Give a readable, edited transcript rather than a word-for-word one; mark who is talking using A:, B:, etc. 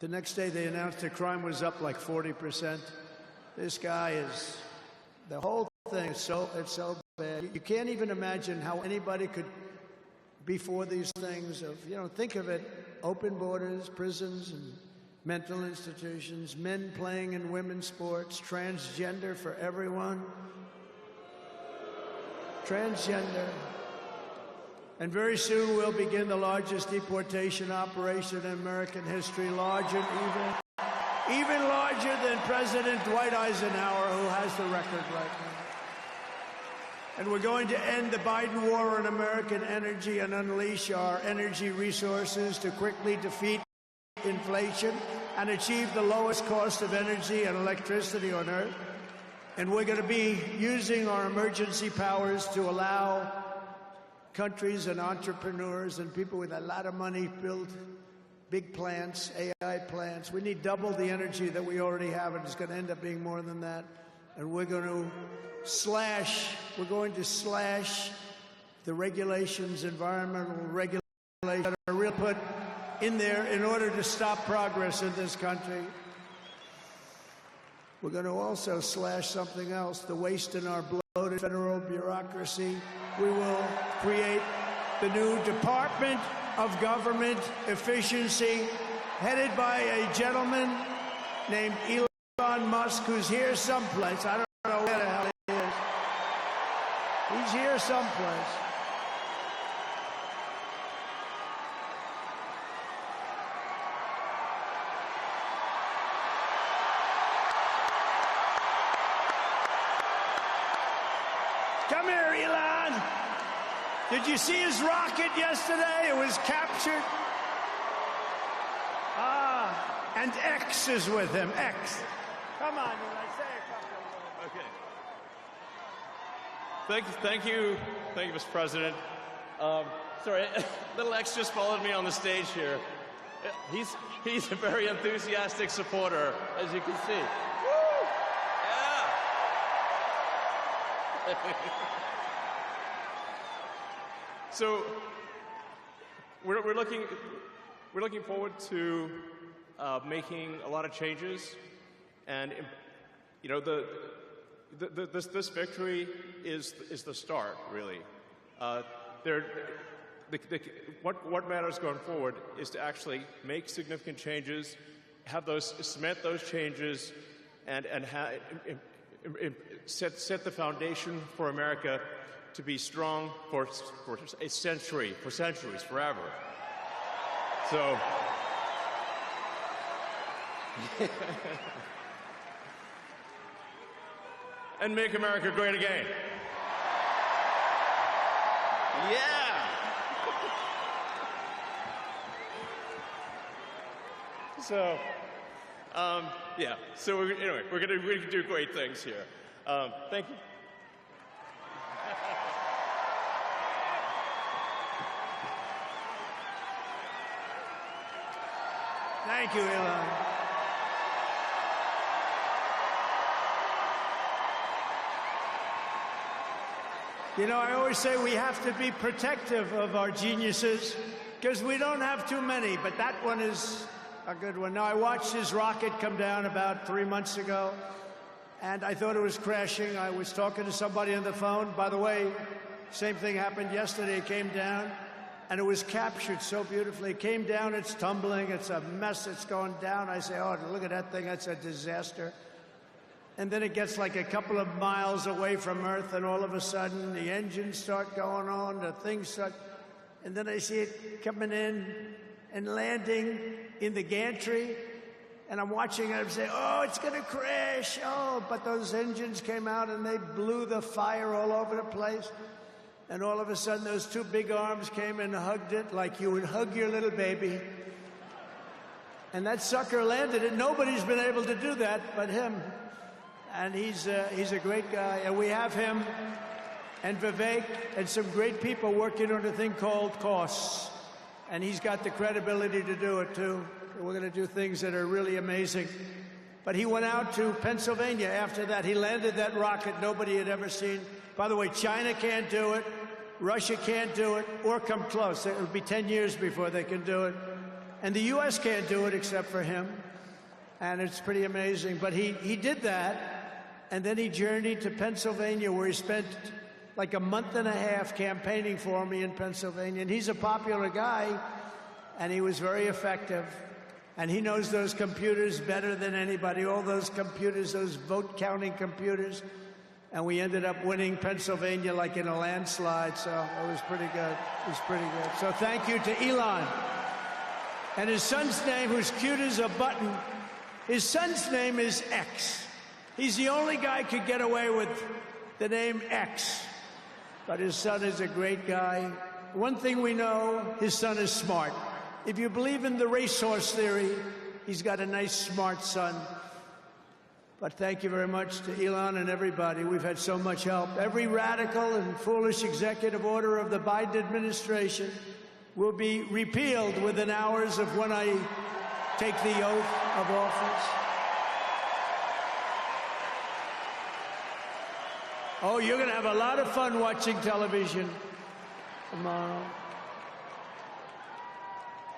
A: The next day, they announced that crime was up like 40%. This guy is, the whole thing is it's so bad. You can't even imagine how anybody could be for these things of, think of it, open borders, prisons, and mental institutions, men playing in women's sports, transgender for everyone. Transgender. And very soon we'll begin the largest deportation operation in American history, even larger than President Dwight Eisenhower, who has the record right now. And we're going to end the Biden war on American energy and unleash our energy resources to quickly defeat inflation and achieve the lowest cost of energy and electricity on Earth. And we're going to be using our emergency powers to allow countries and entrepreneurs and people with a lot of money build big plants, AI plants. We need double the energy that we already have, and it's going to end up being more than that. And we're going to slash the regulations, environmental regulations that are really put in there in order to stop progress in this country. We're going to also slash something else, the waste in our bloated federal bureaucracy. We will create the new Department of Government Efficiency, headed by a gentleman named Elon Musk, who's here someplace. I don't know where the hell he is. He's here someplace. Come here, Elon. Did you see his rocket yesterday? It was captured. And X is with him. X. Come on, Elon, say a couple of words.
B: Okay. Thank you, Mr. President. Sorry, little X just followed me on the stage here. He's a very enthusiastic supporter, as you can see. Woo! Yeah. So we're looking forward to making a lot of changes, and this victory is the start, really. What matters going forward is to actually make significant changes, cement those changes, and set the foundation for America to be strong for a century, for centuries, forever. So. And make America great again. Yeah. So, yeah. So anyway, we're gonna do great things here. Thank you.
A: Thank you, Elon. I always say we have to be protective of our geniuses because we don't have too many, but that one is a good one. Now, I watched his rocket come down about 3 months ago, and I thought it was crashing. I was talking to somebody on the phone. By the way, same thing happened yesterday. It came down, and it was captured so beautifully. It came down, it's tumbling, it's a mess, it's going down. I say, oh, look at that thing, that's a disaster. And then it gets like a couple of miles away from Earth, and all of a sudden, the engines start going on, the things start, and then I see it coming in and landing in the gantry, and I'm watching it, I'm saying, oh, it's gonna crash, oh, but those engines came out and they blew the fire all over the place. And all of a sudden, those two big arms came and hugged it like you would hug your little baby. And that sucker landed it. Nobody's been able to do that but him. And he's a great guy. And we have him and Vivek and some great people working on a thing called costs. And he's got the credibility to do it, too. We're going to do things that are really amazing. But he went out to Pennsylvania after that. He landed that rocket nobody had ever seen. By the way, China can't do it. Russia can't do it or come close. It will be 10 years before they can do it. And the U.S. can't do it except for him. And it's pretty amazing. But he did that, and then he journeyed to Pennsylvania, where he spent like a month and a half campaigning for me in Pennsylvania. And he's a popular guy, and he was very effective. And he knows those computers better than anybody, all those computers, those vote-counting computers. And we ended up winning Pennsylvania like in a landslide, so it was pretty good. It was pretty good. So thank you to Elon. And his son's name, who's cute as a button, his son's name is X. He's the only guy who could get away with the name X. But his son is a great guy. One thing we know, his son is smart. If you believe in the racehorse theory, he's got a nice, smart son. But thank you very much to Elon and everybody. We've had so much help. Every radical and foolish executive order of the Biden administration will be repealed within hours of when I take the oath of office. Oh, you're going to have a lot of fun watching television tomorrow.